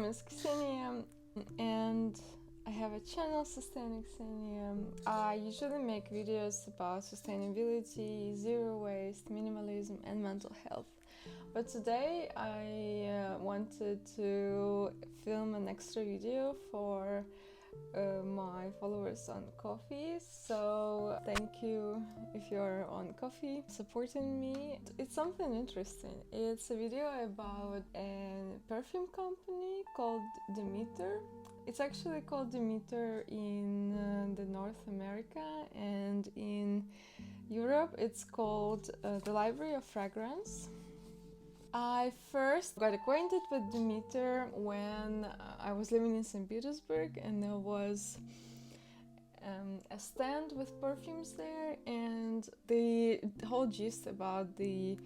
name is Ksenia and I have a channel, Sustain Ksenia. I usually make videos about sustainability, zero waste, minimalism and mental health. But today I wanted to film an extra video for my followers on Ko-fi. So thank you if you're on Ko-fi supporting me. It's something interesting. It's a video about a perfume company called Demeter. It's actually called Demeter in the North America, and in Europe it's called the Library of Fragrance. I first got acquainted with Demeter when I was living in St. Petersburg, and there was a stand with perfumes there, and the whole gist about the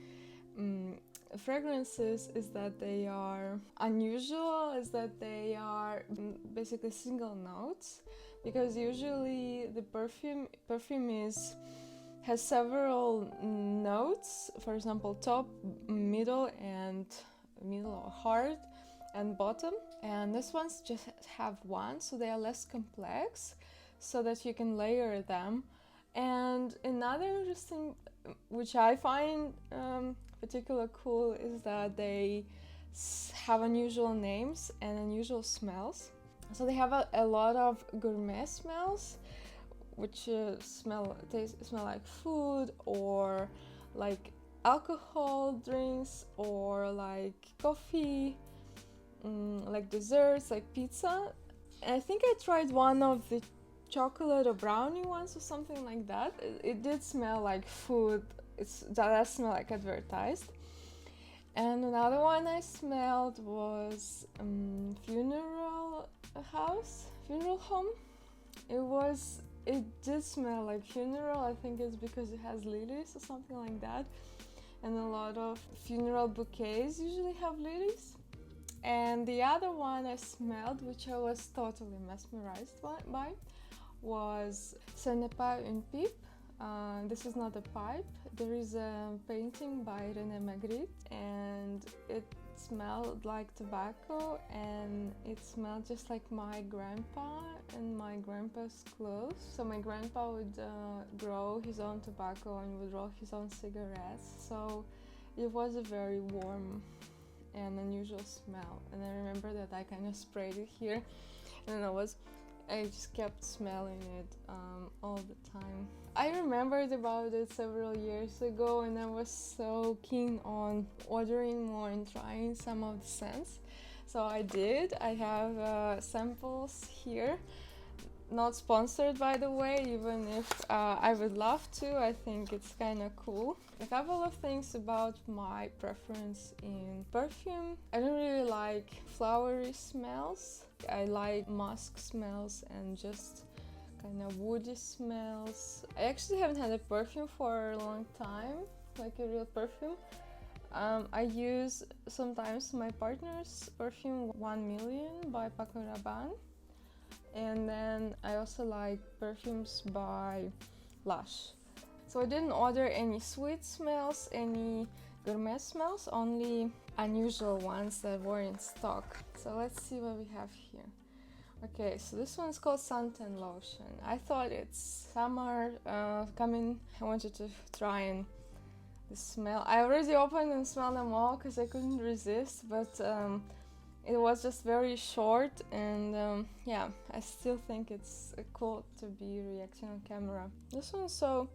fragrances is that they are unusual, is that they are basically single notes, because usually the perfume has several notes, for example top, middle or heart and bottom, and this ones just have one, so they are less complex so that you can layer them. And another interesting, which I find particularly cool, is that they have unusual names and unusual smells. So they have a lot of gourmet smells, which smell like food, or like alcohol drinks, or like coffee, like desserts, like pizza. And I think I tried one of the chocolate or brownie ones or something like that. It did smell like food. That smell like advertised. And another one I smelled was funeral home. It did smell like funeral. I think it's because it has lilies or something like that. And a lot of funeral bouquets usually have lilies. And the other one I smelled, which I was totally mesmerized by, was Ce n'est pas une pipe. This is not a pipe. There is a painting by René Magritte, and it smelled like tobacco, and it smelled just like my grandpa and my grandpa's clothes. So my grandpa would grow his own tobacco and would roll his own cigarettes. So it was a very warm and unusual smell. And I remember that I kind of sprayed it here, and I just kept smelling it all the time. I remembered about it several years ago, and I was so keen on ordering more and trying some of the scents. So I did. I have samples here. Not sponsored, by the way, even if I would love to. I think it's kind of cool. A couple of things about my preference in perfume. I don't really like flowery smells. I like musk smells and just kind of woody smells. I actually haven't had a perfume for a long time, like a real perfume. I use sometimes my partner's perfume 1 Million by Paco Rabanne. And then I also like perfumes by Lush. So I didn't order any sweet smells, any gourmet smells, only unusual ones that were in stock. So let's see what we have here. Okay, so this one's called Suntan lotion. I thought it's summer coming. I wanted to try and the smell. I already opened and smelled them all because I couldn't resist, but it was just very short, and yeah, I still think it's cool to be reacting on camera. This one's so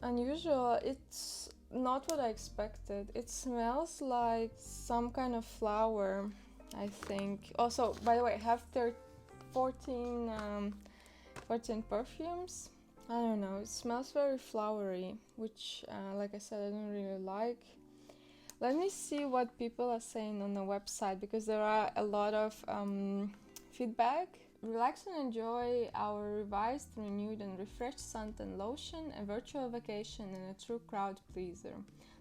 unusual. It's not what I expected. It smells like some kind of flower, I think. Also, by the way, I have 14 perfumes. I don't know, it smells very flowery, which like I said, I don't really like. Let me see what people are saying on the website, because there are a lot of feedback. Relax and enjoy our revised, renewed and refreshed Suntan lotion, a virtual vacation and a true crowd pleaser.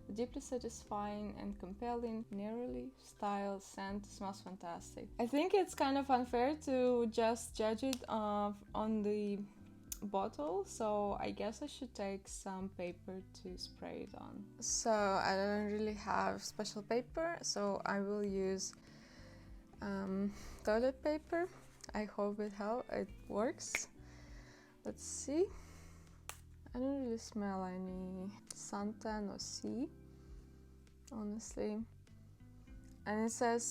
The deeply satisfying and compelling, narrowly styled scent smells fantastic. I think it's kind of unfair to just judge it on the bottle, so I guess I should take some paper to spray it on. So I don't really have special paper, so I will use toilet paper. I hope it works. Let's see. I don't really smell any suntan or sea, honestly. And it says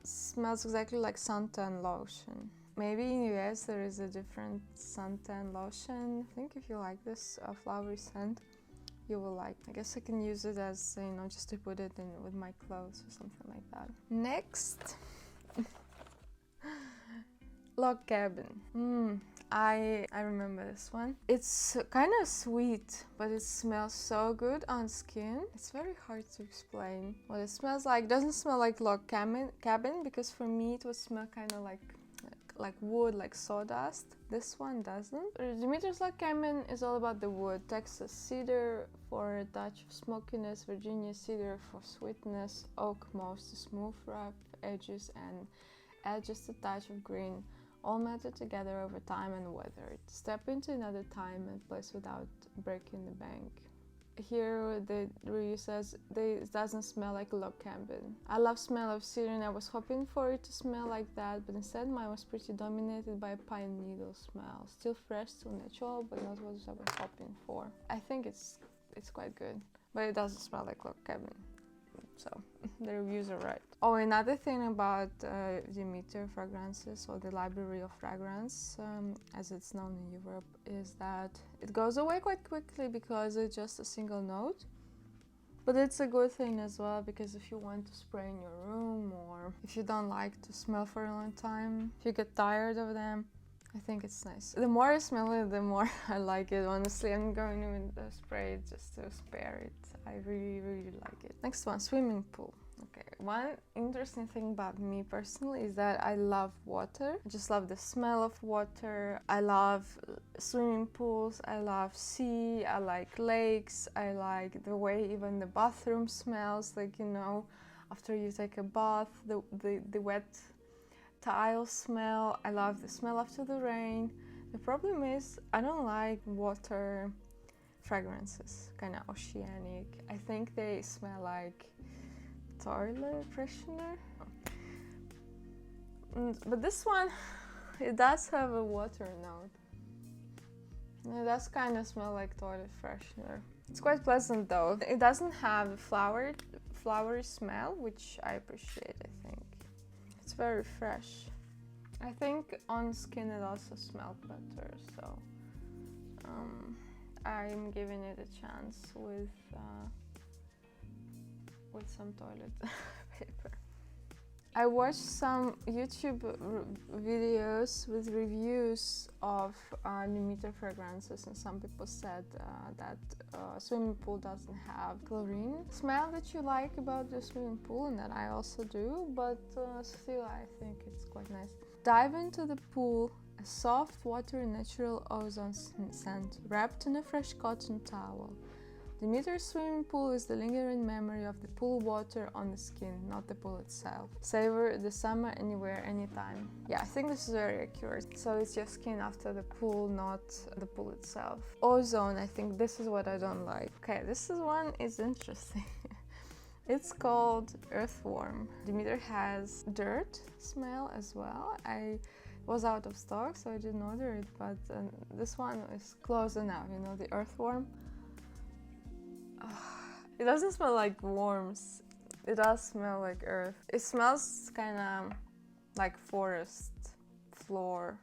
smells exactly like suntan lotion. Maybe in US there is a different suntan lotion. I think if you like this flowery scent, you will like. I guess I can use it as, you know, just to put it in with my clothes or something like that. Next, log cabin. I remember this one. It's kind of sweet, but it smells so good on skin. It's very hard to explain what it smells like. It doesn't smell like log cabin because for me it would smell kind of like wood, like sawdust. This one doesn't. Demeter's log cabin is all about the wood. Texas cedar for a touch of smokiness, Virginia cedar for sweetness, oak moss to smooth rough edges, and add just a touch of green. All melted together over time and weathered. Step into another time and place without breaking the bank. Here the review says it doesn't smell like a log cabin. I love smell of cedar and I was hoping for it to smell like that, but instead mine was pretty dominated by a pine needle smell. Still fresh, still natural, but not what I was hoping for. I think it's quite good, but it doesn't smell like log cabin. So the reviews are right. Oh, another thing about Demeter fragrances, or the library of fragrance, as it's known in Europe, is that it goes away quite quickly because it's just a single note. But it's a good thing as well, because if you want to spray in your room, or if you don't like to smell for a long time, if you get tired of them, I think it's nice. The more I smell it, the more I like it. Honestly, I'm going to spray it just to spare it. I really, really like it. Next one, swimming pool. Okay, one interesting thing about me personally is that I love water. I just love the smell of water. I love swimming pools. I love sea. I like lakes. I like the way even the bathroom smells. Like, you know, after you take a bath, the wet tile smell. I love the smell after the rain. The problem is I don't like water fragrances, kind of oceanic. I think they smell like toilet freshener. But this one, it does have a water note. It does kind of smell like toilet freshener. It's quite pleasant though. It doesn't have a flowery smell, which I appreciate, I think. It's very fresh. I think on skin it also smells better, so I'm giving it a chance with some toilet paper. I watched some YouTube videos with reviews of Demeter fragrances, and some people said that swimming pool doesn't have chlorine smell that you like about the swimming pool, and that I also do, but still I think it's quite nice. Dive into the pool, a soft, watery, natural ozone scent wrapped in a fresh cotton towel. Demeter's swimming pool is the lingering memory of the pool water on the skin, not the pool itself. Savor the summer anywhere, anytime. Yeah, I think this is very accurate. So it's your skin after the pool, not the pool itself. Ozone, I think this is what I don't like. Okay, this one is interesting. It's called Earthworm. Demeter has dirt smell as well. I was out of stock, so I didn't order it, but this one is close enough, you know, the Earthworm. It doesn't smell like worms. It does smell like earth. It smells kind of like forest floor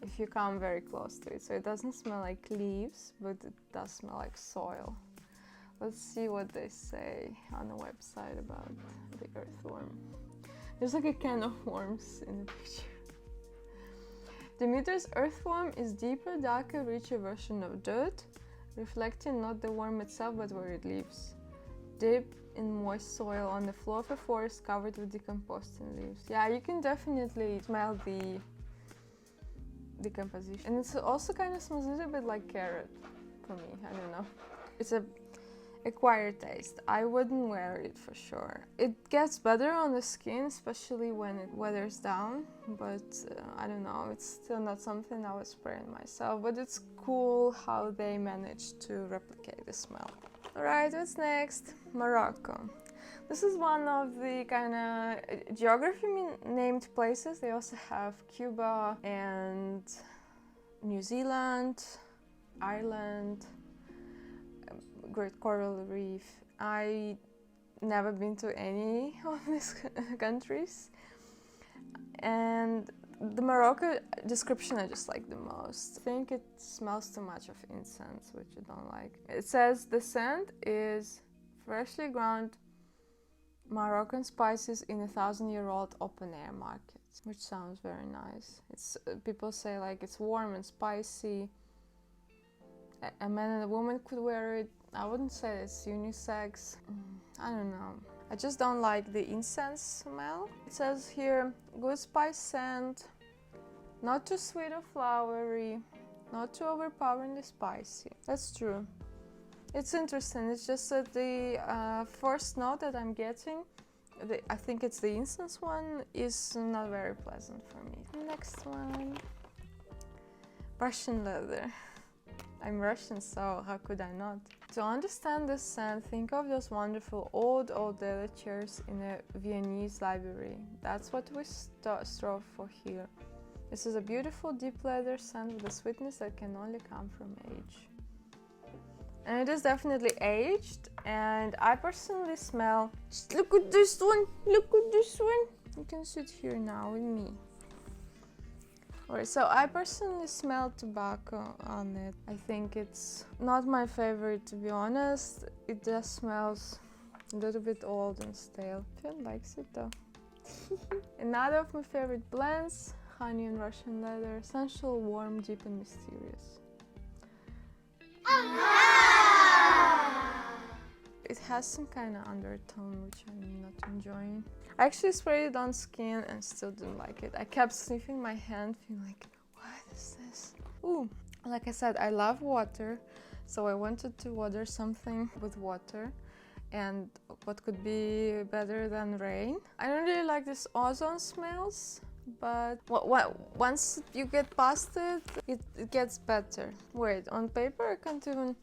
if you come very close to it. So it doesn't smell like leaves, but it does smell like soil. Let's see what they say on the website about the Earthworm. There's like a can of worms in the picture. Demeter's Earthworm is deeper, darker, richer version of dirt, reflecting not the worm itself but where it lives. Deep in moist soil on the floor of a forest covered with decomposing leaves. Yeah, you can definitely smell the decomposition. And it also kind of smells a little bit like carrot for me, I don't know. It's a acquired taste. I wouldn't wear it for sure. It gets better on the skin, especially when it weathers down, but I don't know, it's still not something I would spray on myself, but it's cool how they managed to replicate the smell. Alright, what's next? Morocco. This is one of the kind of geography named places. They also have Cuba and New Zealand, Ireland, Great Coral Reef. I never been to any of these countries, and the Morocco description I just like the most. I think it smells too much of incense, which I don't like. It says the scent is freshly ground Moroccan spices in a 1,000-year-old open-air market, which sounds very nice. It's people say like it's warm and spicy. A man and a woman could wear it. I wouldn't say it's unisex. I don't know. I just don't like the incense smell. It says here, good spice scent, not too sweet or flowery, not too overpoweringly spicy. That's true. It's interesting. It's just that the first note that I'm getting, I think it's the incense one, is not very pleasant for me. Next one, Russian leather. I'm Russian, so how could I not? To understand this scent, think of those wonderful old leather chairs in a Viennese library. That's what we strove for here. This is a beautiful deep leather scent with a sweetness that can only come from age. And it is definitely aged, and I personally smell... Just look at this one! Look at this one! You can sit here now with me. Alright, so I personally smell tobacco on it. I think it's not my favorite, to be honest. It just smells a little bit old and stale. Phil likes it though. Another of my favorite blends, honey and Russian leather. Essential, warm, deep and mysterious. It has some kind of undertone which I'm not enjoying. I actually sprayed it on skin and still didn't like it. I kept sniffing my hand, feeling like, what is this? Ooh, like I said, I love water, so I wanted to water something with water. And what could be better than rain? I don't really like this ozone smells, but once you get past it, it gets better. Wait, on paper I can't even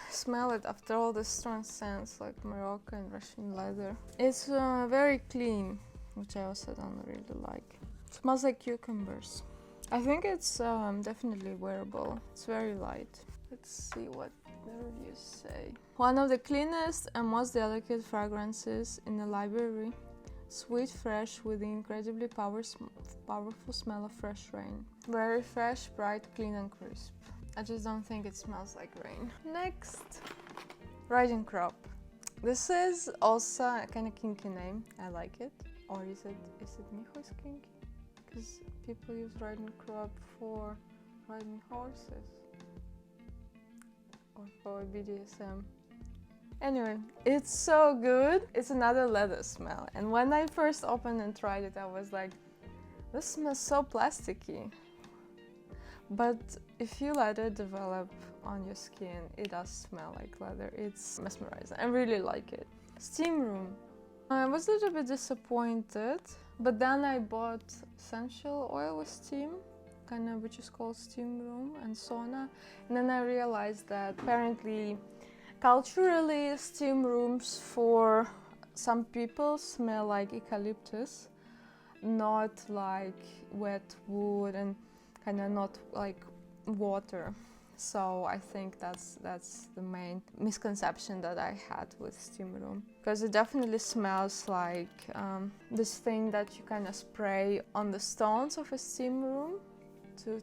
smell it after all the strong scents like Morocco and Russian leather. It's very clean, which I also don't really like. It smells like cucumbers. I think it's definitely wearable. It's very light. Let's see what the reviews say. One of the cleanest and most delicate fragrances in the library. Sweet, fresh, with the incredibly powerful smell of fresh rain. Very fresh, bright, clean and crisp. I just don't think it smells like rain. Next, Riding Crop. This is also a kind of kinky name. I like it. Or is it me who's kinky? Because people use Riding Crop for riding horses. Or for BDSM. Anyway, it's so good. It's another leather smell. And when I first opened and tried it, I was like, this smells so plasticky. But if you let it develop on your skin, it does smell like leather. It's mesmerizing. I really like it. Steam Room. I was a little bit disappointed, but then I bought essential oil with steam, which is called Steam Room and sauna. And then I realized that apparently, culturally, steam rooms for some people smell like eucalyptus, not like wet wood and not like water. So I think that's the main misconception that I had with steam room, because it definitely smells like this thing that you spray on the stones of a steam room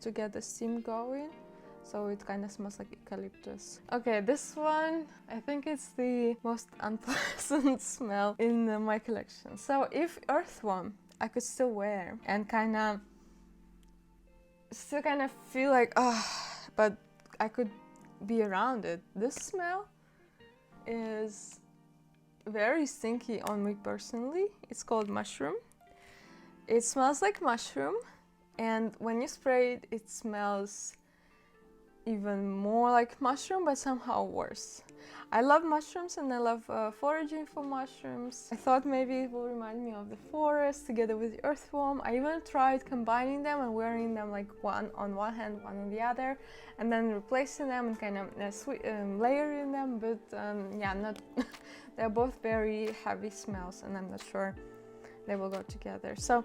to get the steam going. So it smells like eucalyptus. Okay, this one, I think it's the most unpleasant smell in my collection. So if Earthworm I could still wear and still feel like, but I could be around it. This smell is very stinky on me personally. It's called Mushroom. It smells like mushroom, and when you spray it, it smells even more like mushroom, but somehow worse. I love mushrooms and I love foraging for mushrooms. I thought maybe it will remind me of the forest together with the earthworm. I even tried combining them and wearing them like one on one hand, one on the other, and then replacing them and kind of layering them, but yeah, not they're both very heavy smells and I'm not sure they will go together. So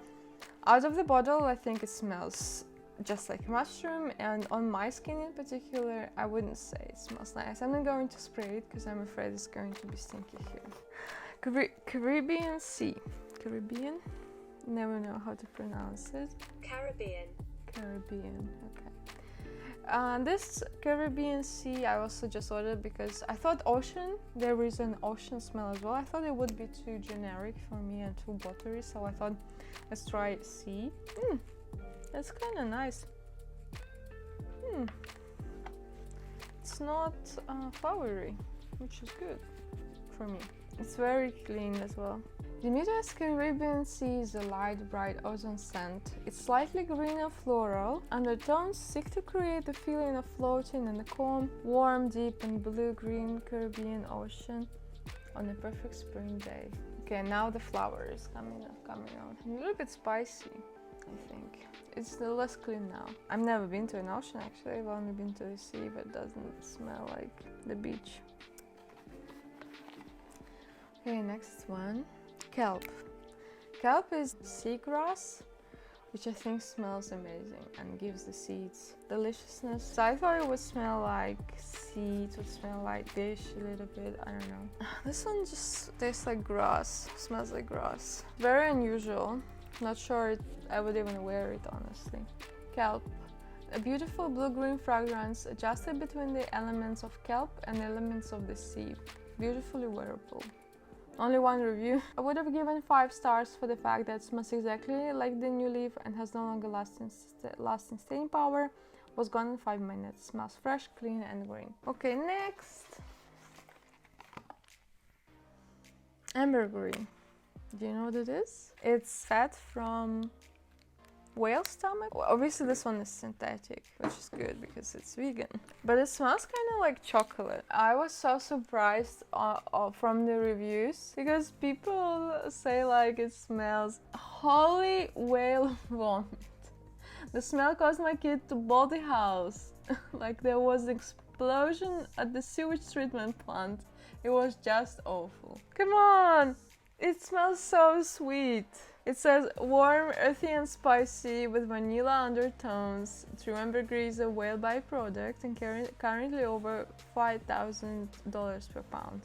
out of the bottle, I think it smells just like mushroom, and on my skin in particular, I wouldn't say it smells nice. I'm not going to spray it because I'm afraid it's going to be stinky here. Caribbean Sea. Caribbean? Never know how to pronounce it. Caribbean. Caribbean, okay. This Caribbean Sea I also just ordered because I thought ocean, there is an ocean smell as well. I thought it would be too generic for me and too watery, so I thought let's try sea. That's kind of nice. It's not flowery, which is good for me. It's very clean as well. Demeter's Caribbean Sea is a light, bright ozone scent. It's slightly green and floral. Undertones seek to create the feeling of floating in a calm, warm, deep and blue-green Caribbean Ocean on a perfect spring day. Okay, now the flower is coming out. A little bit spicy, I think. It's less clean now. I've never been to an ocean actually, I've only been to the sea, but it doesn't smell like the beach. Okay, next one. Kelp. Kelp is seagrass, which I think smells amazing and gives the seeds deliciousness. So I thought it would smell like seeds, would smell like fish a little bit, I don't know. This one just tastes like grass, smells like grass. Very unusual. Not sure I would even wear it, honestly. Kelp. A beautiful blue-green fragrance adjusted between the elements of kelp and elements of the sea. Beautifully wearable. Only one review. I would have given 5 stars for the fact that it smells exactly like the new leaf and has no longer lasting staying power. Was gone in 5 minutes. Smells fresh, clean and green. Okay, next. Ambergris. Do you know what it is? It's fat from whale stomach. Well, obviously this one is synthetic, which is good because it's vegan. But it smells kind of like chocolate. I was so surprised from the reviews because people say like it smells holy whale vomit. The smell caused my kid to bolt the house. Like there was an explosion at the sewage treatment plant. It was just awful. Come on! It smells so sweet. It says warm, earthy and spicy with vanilla undertones. True ambergris is a whale byproduct and currently over $5,000 per pound.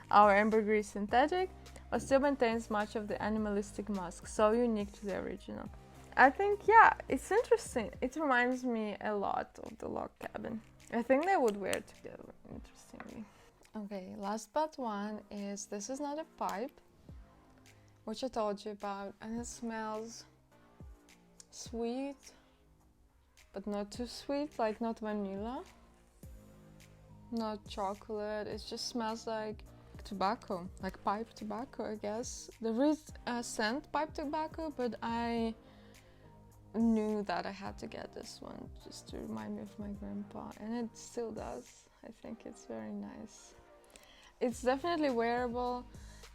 Our ambergris synthetic, but still maintains much of the animalistic musk, so unique to the original. I think, yeah, it's interesting. It reminds me a lot of the log cabin. I think they would wear together, interestingly. Okay, last but one is, this is not a pipe, which I told you about, and it smells sweet, but not too sweet, like not vanilla, not chocolate. It just smells like tobacco, like pipe tobacco, I guess. There is a scent pipe tobacco, but I knew that I had to get this one just to remind me of my grandpa, and it still does. I think it's very nice. It's definitely wearable.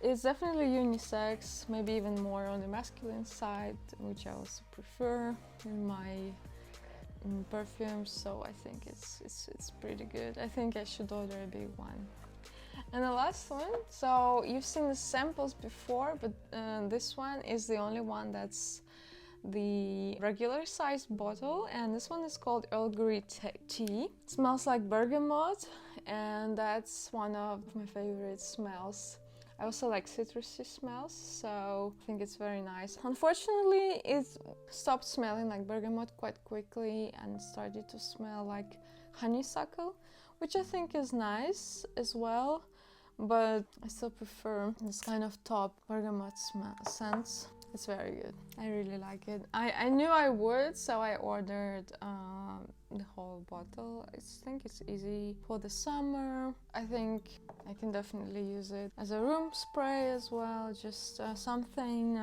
It's definitely unisex, maybe even more on the masculine side, which I also prefer in my perfumes, so I think it's pretty good. I think I should order a big one. And the last one, so you've seen the samples before, but this one is the only one that's the regular sized bottle, and this one is called Earl Grey Tea. It smells like bergamot, and that's one of my favorite smells. I also like citrusy smells, so I think it's very nice. Unfortunately, it stopped smelling like bergamot quite quickly and started to smell like honeysuckle, which I think is nice as well, but I still prefer this kind of top bergamot scents. It's very good. I really like it. I knew I would, so I ordered the whole bottle. I think it's easy for the summer. I think I can definitely use it as a room spray as well, just something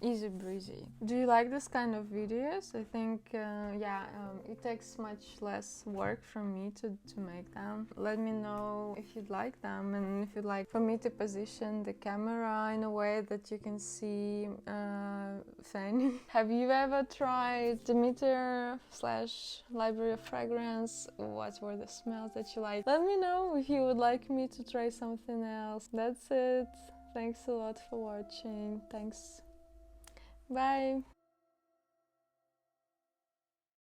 easy breezy. Do you like this kind of videos? I think it takes much less work from me to make them. Let me know if you'd like them, and if you'd like for me to position the camera in a way that you can see Fanny. Have you ever tried Demeter / Library of Fragrance? What were the smells that you like? Let me know if you would like me to try something else. That's it. Thanks a lot for watching. Thanks. Bye.